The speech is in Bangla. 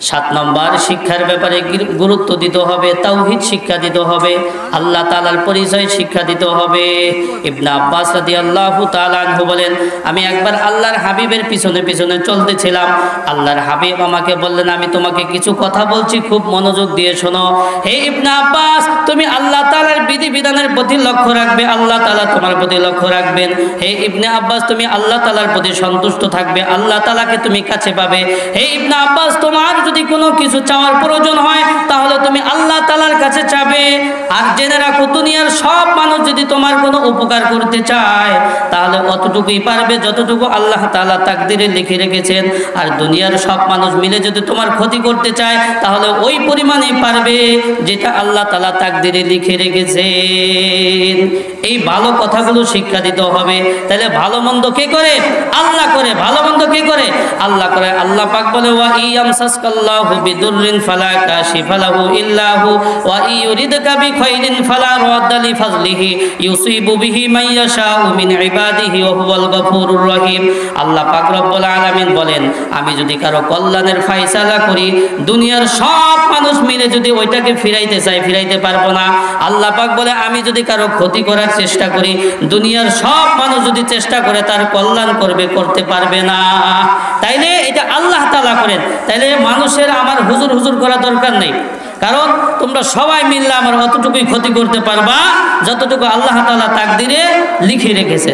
7 নম্বর শিক্ষার ব্যাপারে গুরুত্ব দিতে হবে, তাওহীদ শিক্ষা দিতে হবে, আল্লাহ তাআলার পরিচয় শিক্ষা দিতে হবে। ইবনে আব্বাস রাদিয়াল্লাহু তাআলা আনহু বলেন, আমি একবার আল্লাহর হাবিবের পিছনে পিছনে চলতেছিলাম। আল্লাহর হাবিব আমাকে বললেন, আমি তোমাকে কিছু কথা বলছি, খুব মনোযোগ দিয়ে শোনো। হে ইবনে আব্বাস, তুমি আল্লাহ তাআলার বিধিবিধানের প্রতি লক্ষ্য রাখবে, আল্লাহ তাআলা তোমার প্রতি লক্ষ্য রাখবেন। হে ইবনে আব্বাস, তুমি আল্লাহ তাআলার প্রতি সন্তুষ্ট থাকবে, আল্লাহ তাআলাকে তুমি কাছে পাবে। হে ইবনে আব্বাস, তোমার যদি কোনো কিছু চাওয়ার প্রয়োজন হয় তাহলে তুমি আল্লাহ তাআলার কাছে চাবে। আর জেনে রাখো, দুনিয়ার সব মানুষ যদি তোমার কোনো উপকার করতে চায় তাহলে অতটুকুই পারবে যতটুকু আল্লাহ তাআলা তাকদীরে লিখে রেখেছেন। আর দুনিয়ার সব মানুষ মিলে যদি তোমার ক্ষতি করতে চায় তাহলে ওই পরিমাণেই পারবে যেটা আল্লাহ তাআলা তাকদীরে লিখে রেখেছেন। এই ভালো কথাগুলো শিক্ষা দিতে হবে। তাহলে ভালো মন্দ কে করে? আল্লাহ করে। ভালো মন্দ কে করে? আল্লাহ করে। আল্লাহ পাক বলে, ওয়া ইয়ামসাসকাল্লাহু বিদুররিন ফালা কাশিফা লাহু ইল্লা হু ওয়া ইউরিদকা বিখাইরিন ফালা রাদ্দা লিফাযলিহি ইউসিবু বিহি মান ইয়াশাউ মিন ইবাদিহি ওয়া হুয়াল গফুরুর রহিম। আল্লাহ পাক রব্বুল আলামিন বলেন, আমি যদি কারো কল্যাণের ফয়সালা করি, দুনিয়ার সব মানুষ মিলে যদি ওইটাকে ফিরাইতে চায় ফিরাইতে পারবো না। আল্লাহ পাক বলে, আমি যদি কারো ক্ষতি করার চেষ্টা করি, দুনিয়ার সব মানুষ যদি চেষ্টা করে তার কল্যাণ করবে, করতে পারবে না। তাইলে এটা আল্লাহ তাআলা করেন। তাইলে মানুষের আমার হুজুর হুজুর করা দরকার নেই, কারণ তোমরা সবাই মিললে আমার অতটুকুই ক্ষতি করতে পারবা যতটুকু আল্লাহ তাআলা তাকদীরে লিখে রেখেছে।